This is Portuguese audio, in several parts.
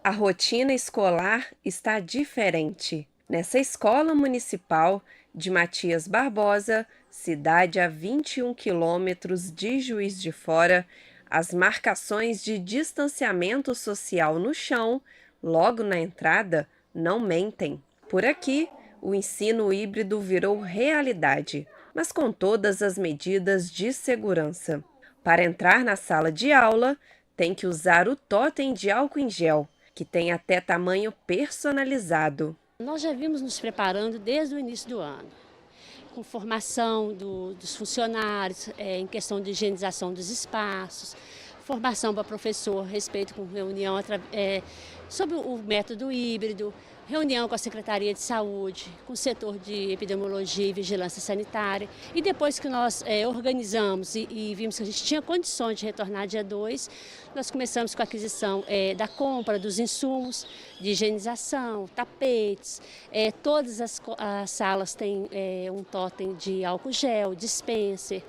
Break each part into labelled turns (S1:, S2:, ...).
S1: A rotina escolar está diferente. Nessa escola municipal de Matias Barbosa, cidade a 21 quilômetros de Juiz de Fora, as marcações de distanciamento social no chão, logo na entrada, não mentem. Por aqui, o ensino híbrido virou realidade, mas com todas as medidas de segurança. Para entrar na sala de aula, tem que usar o totem de álcool em gel, que tem até tamanho personalizado.
S2: Nós já vimos nos preparando desde o início do ano, com formação dos funcionários, em questão de higienização dos espaços, formação para professor a respeito com reunião sobre o método híbrido, reunião com a Secretaria de Saúde, com o setor de epidemiologia e vigilância sanitária. E depois que nós organizamos e vimos que a gente tinha condições de retornar dia 2, nós começamos com a aquisição da compra dos insumos de higienização, tapetes, todas as salas têm um totem de álcool gel, dispenser,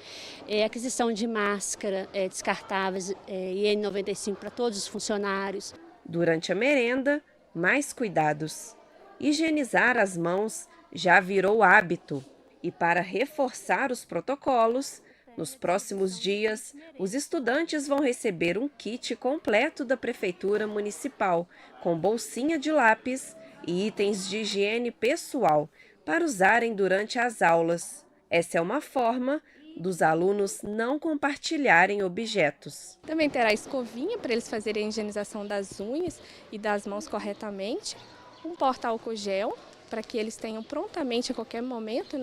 S2: aquisição de máscara descartáveis e N95 para todos os funcionários.
S1: Durante a merenda, mais cuidados. Higienizar as mãos já virou hábito e, para reforçar os protocolos, nos próximos dias, os estudantes vão receber um kit completo da Prefeitura Municipal, com bolsinha de lápis e itens de higiene pessoal para usarem durante as aulas. Essa é uma forma dos alunos não compartilharem objetos.
S3: Também terá escovinha para eles fazerem a higienização das unhas e das mãos corretamente, um porta-álcool gel para que eles tenham prontamente a qualquer momento,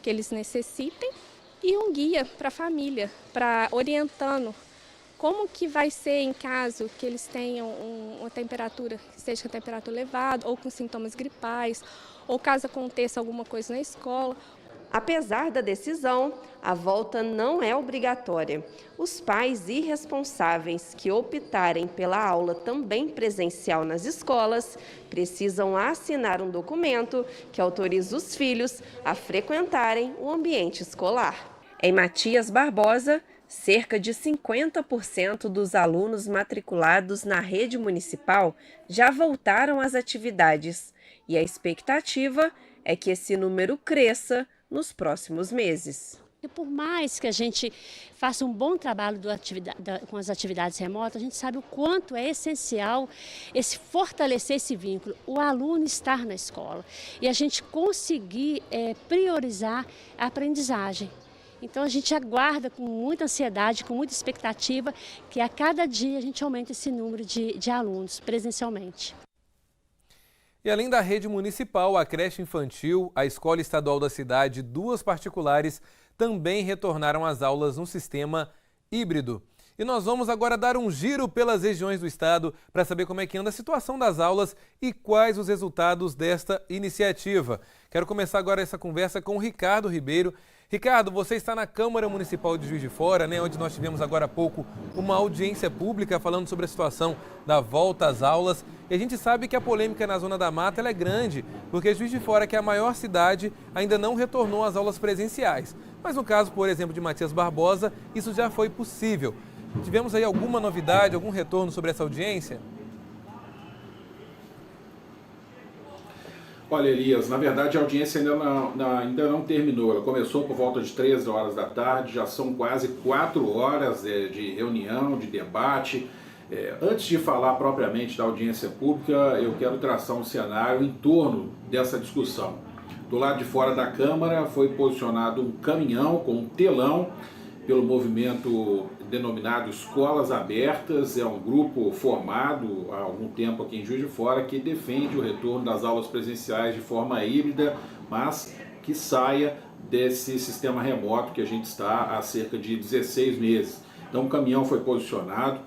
S3: que eles necessitem, e um guia para a família, para orientando como que vai ser em caso que eles tenham uma temperatura, que esteja com a temperatura elevada ou com sintomas gripais, ou caso aconteça alguma coisa na escola.
S1: Apesar da decisão, a volta não é obrigatória. Os pais irresponsáveis que optarem pela aula também presencial nas escolas precisam assinar um documento que autoriza os filhos a frequentarem o ambiente escolar. Em Matias Barbosa, cerca de 50% dos alunos matriculados na rede municipal já voltaram às atividades, e a expectativa é que esse número cresça nos próximos meses.
S2: E por mais que a gente faça um bom trabalho com as atividades remotas, a gente sabe o quanto é essencial fortalecer esse vínculo, o aluno estar na escola e a gente conseguir priorizar a aprendizagem. Então a gente aguarda com muita ansiedade, com muita expectativa, que a cada dia a gente aumente esse número de alunos presencialmente.
S4: E além da rede municipal, a creche infantil, a escola estadual da cidade e 2 particulares também retornaram às aulas no sistema híbrido. E nós vamos agora dar um giro pelas regiões do estado para saber como é que anda a situação das aulas e quais os resultados desta iniciativa. Quero começar agora essa conversa com o Ricardo Ribeiro. Ricardo, você está na Câmara Municipal de Juiz de Fora, onde nós tivemos agora há pouco uma audiência pública falando sobre a situação da volta às aulas. E a gente sabe que a polêmica na Zona da Mata ela é grande, porque Juiz de Fora, que é a maior cidade, ainda não retornou às aulas presenciais. Mas no caso, por exemplo, de Matias Barbosa, isso já foi possível. Tivemos aí alguma novidade, algum retorno sobre essa audiência?
S5: Olha, Elias, na verdade a audiência ainda não terminou. Ela começou por volta de 13 horas da tarde, já são quase 4 horas de reunião, de debate. Antes de falar propriamente da audiência pública, eu quero traçar um cenário em torno dessa discussão. Do lado de fora da Câmara foi posicionado um caminhão com um telão pelo movimento denominado Escolas Abertas. É um grupo formado há algum tempo aqui em Juiz de Fora que defende o retorno das aulas presenciais de forma híbrida, mas que saia desse sistema remoto que a gente está há cerca de 16 meses. Então o caminhão foi posicionado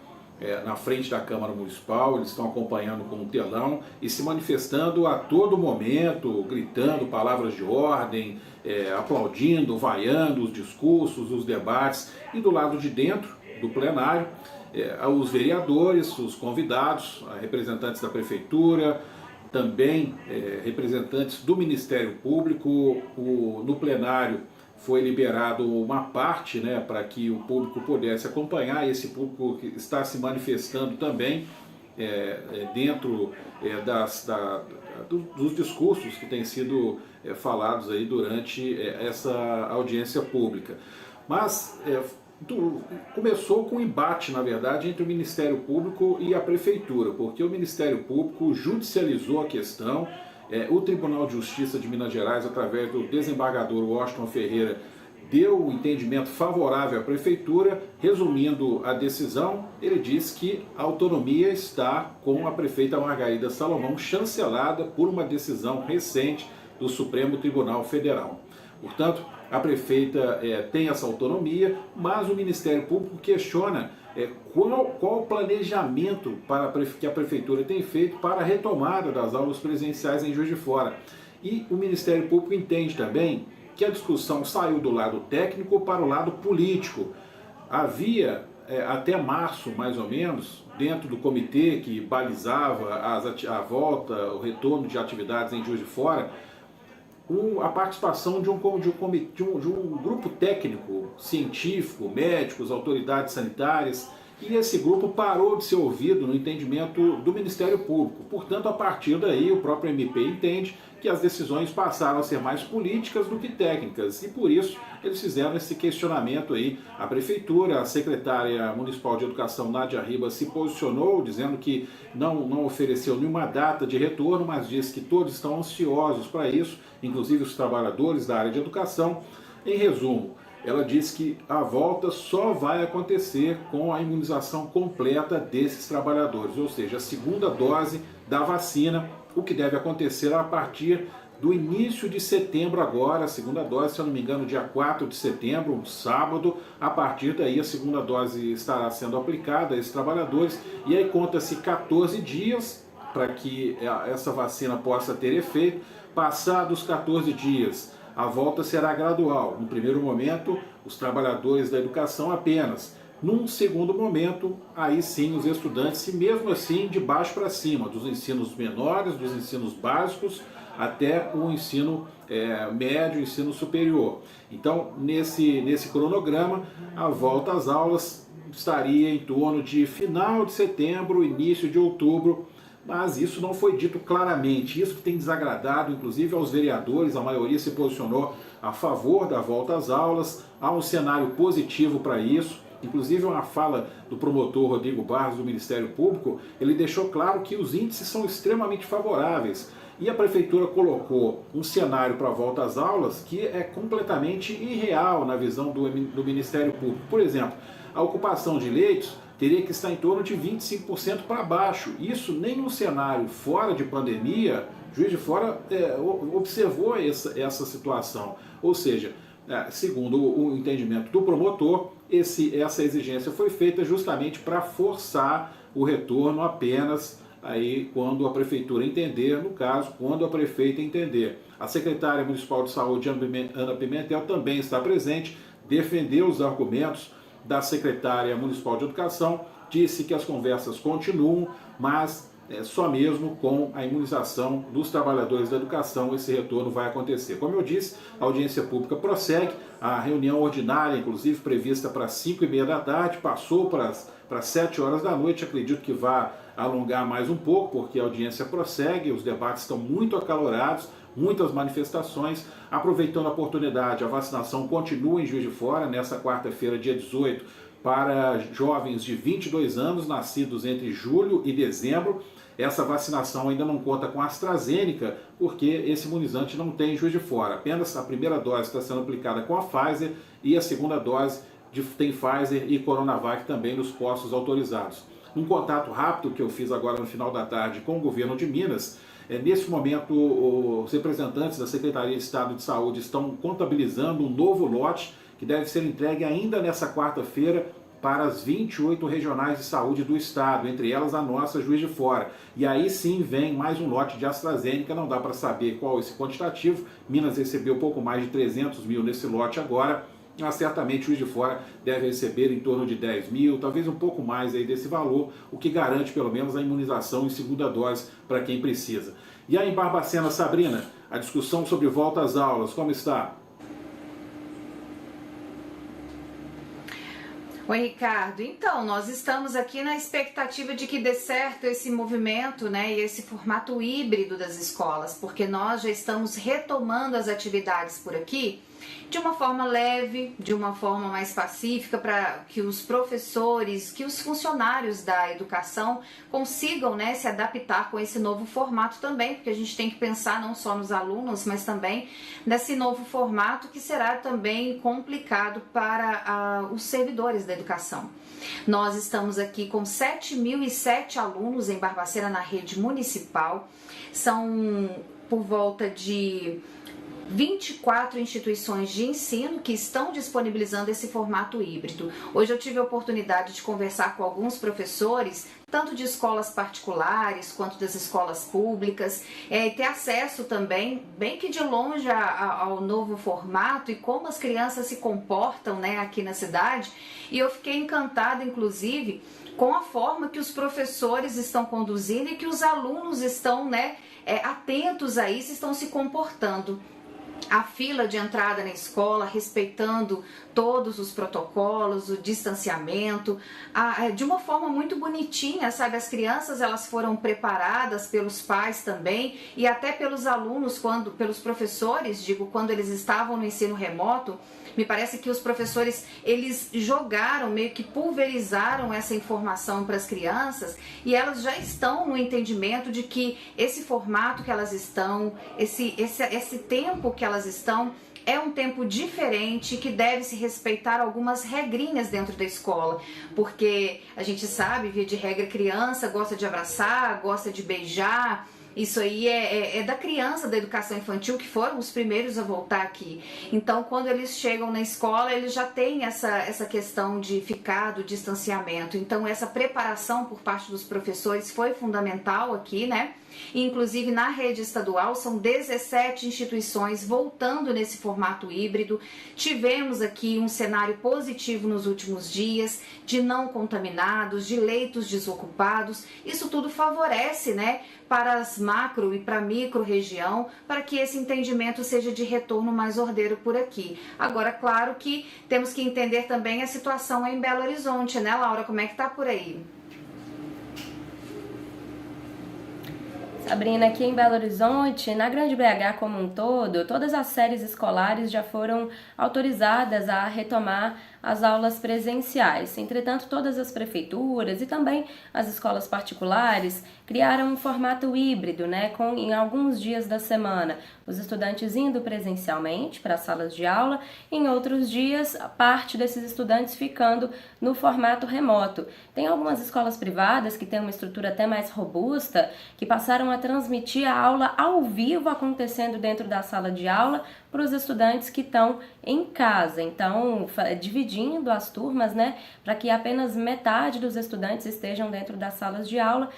S5: na frente da Câmara Municipal, eles estão acompanhando com um telão e se manifestando a todo momento, gritando palavras de ordem, aplaudindo, vaiando os discursos, os debates. E do lado de dentro do plenário, os vereadores, os convidados, representantes da Prefeitura, também representantes do Ministério Público. No plenário foi liberado uma parte para que o público pudesse acompanhar, e esse público está se manifestando também dentro dos discursos que têm sido falados aí durante essa audiência pública. Mas começou com um embate, na verdade, entre o Ministério Público e a Prefeitura, porque o Ministério Público judicializou a questão, o Tribunal de Justiça de Minas Gerais, através do desembargador Washington Ferreira, deu um entendimento favorável à Prefeitura. Resumindo a decisão, ele diz que a autonomia está com a prefeita Margarida Salomão, chancelada por uma decisão recente do Supremo Tribunal Federal. Portanto, a prefeita tem essa autonomia, mas o Ministério Público questiona qual o planejamento que a Prefeitura tem feito para a retomada das aulas presenciais em Juiz de Fora. E o Ministério Público entende também que a discussão saiu do lado técnico para o lado político. Havia, até março mais ou menos, dentro do comitê que balizava a volta, o retorno de atividades em Juiz de Fora, a participação de um grupo técnico, científico, médicos, autoridades sanitárias, e esse grupo parou de ser ouvido no entendimento do Ministério Público. Portanto, a partir daí, o próprio MP entende que as decisões passaram a ser mais políticas do que técnicas, e por isso eles fizeram esse questionamento aí. A Prefeitura, a secretária municipal de Educação, Nádia Ribas, se posicionou dizendo que não ofereceu nenhuma data de retorno, mas diz que todos estão ansiosos para isso, inclusive os trabalhadores da área de educação. Em resumo, ela diz que a volta só vai acontecer com a imunização completa desses trabalhadores, ou seja, a segunda dose da vacina, o que deve acontecer a partir do início de setembro agora, a segunda dose, se eu não me engano, dia 4 de setembro, um sábado. A partir daí a segunda dose estará sendo aplicada a esses trabalhadores, e aí conta-se 14 dias para que essa vacina possa ter efeito. Passados 14 dias, a volta será gradual. No primeiro momento, os trabalhadores da educação apenas. Num segundo momento, aí sim os estudantes, e mesmo assim de baixo para cima, dos ensinos menores, dos ensinos básicos, até o ensino médio, ensino superior. Então, nesse cronograma, a volta às aulas estaria em torno de final de setembro, início de outubro, mas isso não foi dito claramente. Isso que tem desagradado, inclusive, aos vereadores. A maioria se posicionou a favor da volta às aulas. Há um cenário positivo para isso. Inclusive, uma fala do promotor Rodrigo Barros, do Ministério Público, ele deixou claro que os índices são extremamente favoráveis. E a Prefeitura colocou um cenário para a volta às aulas que é completamente irreal na visão do Ministério Público. Por exemplo, a ocupação de leitos teria que estar em torno de 25% para baixo. Isso nem num cenário fora de pandemia, Juiz de Fora observou essa situação. Ou seja, segundo o entendimento do promotor, essa exigência foi feita justamente para forçar o retorno apenas aí quando a Prefeitura entender, no caso, quando a prefeita entender. A secretária municipal de saúde, Ana Pimentel, também está presente, defendeu os argumentos da secretária municipal de educação, disse que as conversas continuam, mas só mesmo com a imunização dos trabalhadores da educação esse retorno vai acontecer. Como eu disse, a audiência pública prossegue, a reunião ordinária, inclusive prevista para as 5h30 da tarde, passou para as 7 horas da noite. Acredito que vai alongar mais um pouco, porque a audiência prossegue, os debates estão muito acalorados, muitas manifestações. Aproveitando a oportunidade, a vacinação continua em Juiz de Fora, nesta quarta-feira, dia 18, para jovens de 22 anos, nascidos entre julho e dezembro. Essa vacinação ainda não conta com a AstraZeneca, porque esse imunizante não tem em Juiz de Fora. Apenas a primeira dose está sendo aplicada com a Pfizer e a segunda dose tem Pfizer e Coronavac também nos postos autorizados. Um contato rápido que eu fiz agora no final da tarde com o governo de Minas, nesse momento os representantes da Secretaria de Estado de Saúde estão contabilizando um novo lote que deve ser entregue ainda nessa quarta-feira para as 28 regionais de saúde do estado, entre elas a nossa, Juiz de Fora. E aí sim vem mais um lote de AstraZeneca, não dá para saber qual é esse quantitativo. Minas recebeu pouco mais de 300 mil nesse lote agora, mas certamente Juiz de Fora deve receber em torno de 10 mil, talvez um pouco mais aí desse valor, o que garante pelo menos a imunização em segunda dose para quem precisa. E aí em Barbacena, Sabrina, a discussão sobre volta às aulas, como está?
S6: Oi, Ricardo. Então, nós estamos aqui na expectativa de que dê certo esse movimento, né, e esse formato híbrido das escolas, porque nós já estamos retomando as atividades por aqui de uma forma leve, de uma forma mais pacífica, para que os professores, que os funcionários da educação consigam, né, se adaptar com esse novo formato também, porque a gente tem que pensar não só nos alunos, mas também nesse novo formato que será também complicado para os servidores da educação. Nós estamos aqui com 7.007 alunos em Barbacena na rede municipal, são por volta de 24 instituições de ensino que estão disponibilizando esse formato híbrido. Hoje eu tive a oportunidade de conversar com alguns professores, tanto de escolas particulares quanto das escolas públicas, e ter acesso também, bem que de longe, ao novo formato e como as crianças se comportam, né, aqui na cidade. E eu fiquei encantada, inclusive, com a forma que os professores estão conduzindo e que os alunos estão, né, atentos a isso, estão se comportando. A fila de entrada na escola, respeitando todos os protocolos, o distanciamento, de uma forma muito bonitinha, sabe? As crianças, elas foram preparadas pelos pais também e até pelos alunos, pelos professores, quando eles estavam no ensino remoto. Me parece que os professores, eles jogaram, meio que pulverizaram essa informação para as crianças e elas já estão no entendimento de que esse formato que elas estão, esse tempo que elas estão, é um tempo diferente, que deve se respeitar algumas regrinhas dentro da escola, porque a gente sabe, via de regra, criança gosta de abraçar, gosta de beijar. Isso aí é da criança, da educação infantil, que foram os primeiros a voltar aqui. Então, quando eles chegam na escola, eles já têm essa questão de ficar, do distanciamento. Então, essa preparação por parte dos professores foi fundamental aqui, né? Inclusive, na rede estadual, são 17 instituições voltando nesse formato híbrido. Tivemos aqui um cenário positivo nos últimos dias, de não contaminados, de leitos desocupados. Isso tudo favorece, né, para as macro e para a micro região, para que esse entendimento seja de retorno mais ordeiro por aqui. Agora, claro que temos que entender também a situação em Belo Horizonte, né, Laura? Como é que tá por aí?
S7: Sabrina, aqui em Belo Horizonte, na Grande BH como um todo, todas as séries escolares já foram autorizadas a retomar as aulas presenciais. Entretanto, todas as prefeituras e também as escolas particulares criaram um formato híbrido, né, em alguns dias da semana, os estudantes indo presencialmente para as salas de aula, em outros dias, parte desses estudantes ficando no formato remoto. Tem algumas escolas privadas que têm uma estrutura até mais robusta, que passaram a transmitir a aula ao vivo acontecendo dentro da sala de aula para os estudantes que estão em casa. Então, dividindo as turmas, né, para que apenas metade dos estudantes estejam dentro das salas de aula,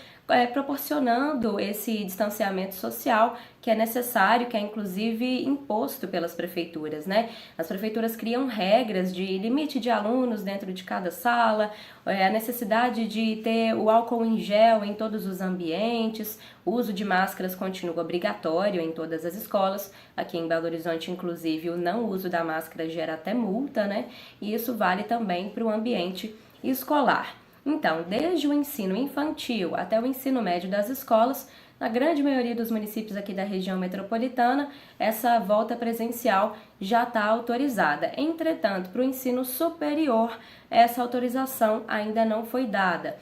S7: proporcionando esse distanciamento social que é necessário, que é inclusive imposto pelas prefeituras, né? As prefeituras criam regras de limite de alunos dentro de cada sala, a necessidade de ter o álcool em gel em todos os ambientes, o uso de máscaras continua obrigatório em todas as escolas. Aqui em Belo Horizonte, inclusive, o não uso da máscara gera até multa, né? E isso vale também para o ambiente escolar. Então, desde o ensino infantil até o ensino médio das escolas, na grande maioria dos municípios aqui da região metropolitana, essa volta presencial já está autorizada. Entretanto, para o ensino superior, essa autorização ainda não foi dada.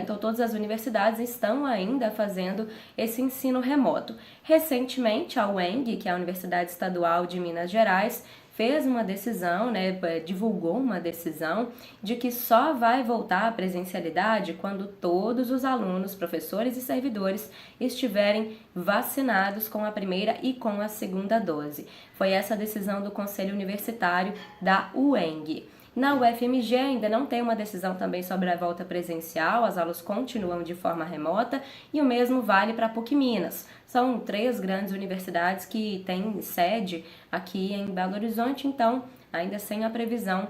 S7: Então, todas as universidades estão ainda fazendo esse ensino remoto. Recentemente, a UENG, que é a Universidade Estadual de Minas Gerais, fez uma decisão, né, divulgou uma decisão de que só vai voltar à presencialidade quando todos os alunos, professores e servidores estiverem vacinados com a primeira e com a segunda dose. Foi essa a decisão do Conselho Universitário da UENG. Na UFMG ainda não tem uma decisão também sobre a volta presencial, as aulas continuam de forma remota e o mesmo vale para a PUC Minas. São 3 grandes universidades que têm sede aqui em Belo Horizonte, então ainda sem a previsão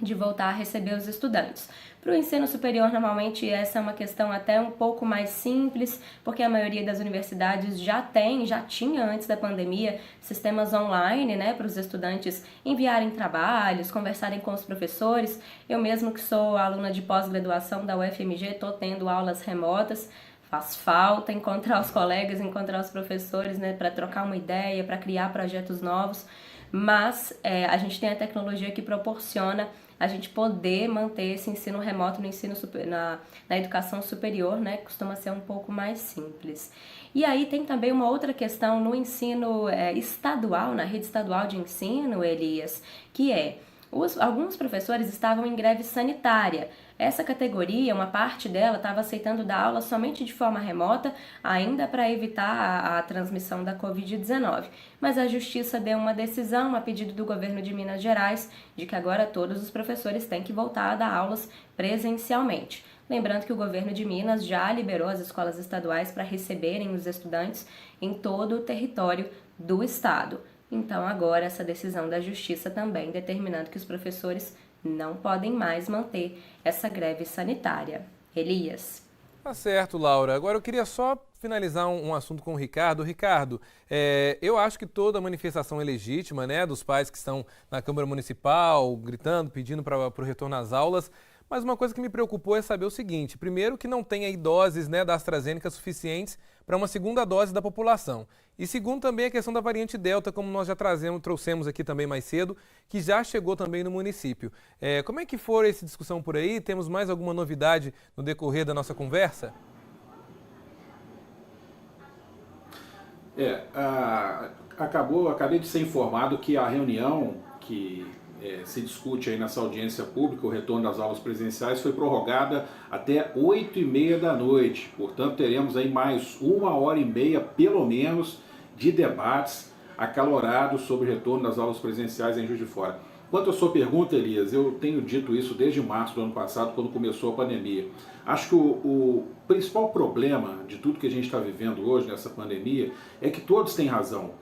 S7: de voltar a receber os estudantes. Para o ensino superior, normalmente essa é uma questão até um pouco mais simples, porque a maioria das universidades já tinha antes da pandemia, sistemas online, né, para os estudantes enviarem trabalhos, conversarem com os professores. Eu mesmo que sou aluna de pós-graduação da UFMG, estou tendo aulas remotas. Faz falta encontrar os colegas, encontrar os professores, né, para trocar uma ideia, para criar projetos novos, mas a gente tem a tecnologia que proporciona a gente poder manter esse ensino remoto no ensino na educação superior, né, costuma ser um pouco mais simples. E aí tem também uma outra questão no ensino estadual, na rede estadual de ensino, Elias, que alguns professores estavam em greve sanitária. Essa categoria, uma parte dela, estava aceitando dar aula somente de forma remota, ainda para evitar a transmissão da Covid-19. Mas a Justiça deu uma decisão, a pedido do governo de Minas Gerais, de que agora todos os professores têm que voltar a dar aulas presencialmente. Lembrando que o governo de Minas já liberou as escolas estaduais para receberem os estudantes em todo o território do estado. Então agora essa decisão da Justiça também determinando que os professores não podem mais manter essa greve sanitária. Elias.
S4: Tá certo, Laura. Agora eu queria só finalizar um assunto com o Ricardo. Ricardo, eu acho que toda manifestação é legítima, né, dos pais que estão na Câmara Municipal, gritando, pedindo para o retorno às aulas. Mas uma coisa que me preocupou é saber o seguinte: primeiro, que não tem aí doses, né, da AstraZeneca suficientes para uma segunda dose da população. E segundo, também a questão da variante Delta, como nós já trouxemos aqui também mais cedo, que já chegou também no município. Como é que foi essa discussão por aí? Temos mais alguma novidade no decorrer da nossa conversa?
S5: Acabei de ser informado que a reunião que se discute aí nessa audiência pública, o retorno das aulas presenciais, foi prorrogada até 8h30 da noite. Portanto, teremos aí mais 1h30, pelo menos, de debates acalorados sobre o retorno das aulas presenciais em Juiz de Fora. Quanto à sua pergunta, Elias, eu tenho dito isso desde março do ano passado, quando começou a pandemia. Acho que o principal problema de tudo que a gente está vivendo hoje nessa pandemia é que todos têm razão.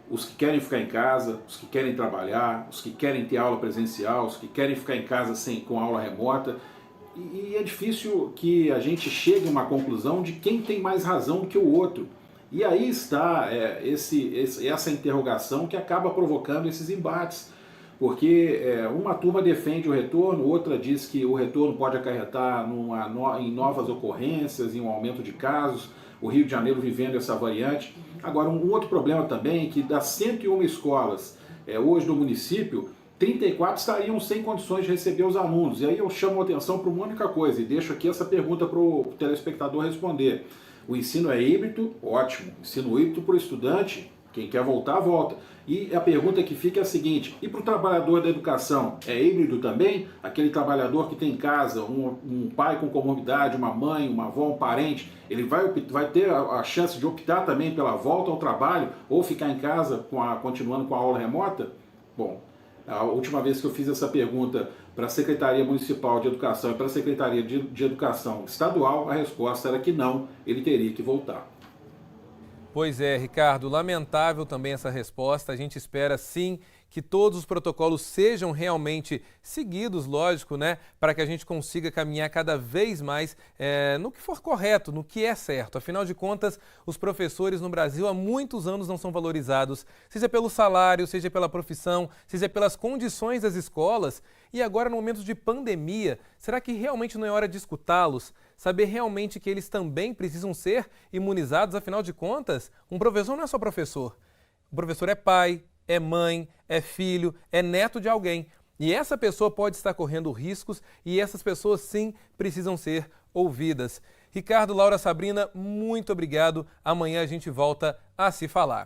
S5: Os que querem ficar em casa, os que querem trabalhar, os que querem ter aula presencial, os que querem ficar em casa com aula remota. E é difícil que a gente chegue a uma conclusão de quem tem mais razão do que o outro. E aí está essa interrogação que acaba provocando esses embates. Porque uma turma defende o retorno, outra diz que o retorno pode acarretar em novas ocorrências, em um aumento de casos. O Rio de Janeiro vivendo essa variante. Agora, um outro problema também é que das 101 escolas hoje no município, 34 estariam sem condições de receber os alunos. E aí eu chamo a atenção para uma única coisa e deixo aqui essa pergunta para o telespectador responder. O ensino é híbrido? Ótimo. Ensino híbrido para o estudante? Quem quer voltar, volta. E a pergunta que fica é a seguinte: e para o trabalhador da educação, é híbrido também? Aquele trabalhador que tem em casa um pai com comorbidade, uma mãe, uma avó, um parente, ele vai ter a chance de optar também pela volta ao trabalho ou ficar em casa continuando com a aula remota? Bom, a última vez que eu fiz essa pergunta para a Secretaria Municipal de Educação e para a Secretaria de Educação Estadual, a resposta era que não, ele teria que voltar.
S4: Pois é, Ricardo, lamentável também essa resposta. A gente espera sim que todos os protocolos sejam realmente seguidos, lógico, né? Para que a gente consiga caminhar cada vez mais no que for correto, no que é certo. Afinal de contas, os professores no Brasil há muitos anos não são valorizados, seja pelo salário, seja pela profissão, seja pelas condições das escolas. E agora, no momento de pandemia, será que realmente não é hora de escutá-los? Saber realmente que eles também precisam ser imunizados? Afinal de contas, um professor não é só professor. O professor é pai, é mãe, é filho, é neto de alguém. E essa pessoa pode estar correndo riscos e essas pessoas sim precisam ser ouvidas. Ricardo, Laura, Sabrina, muito obrigado. Amanhã a gente volta a se falar.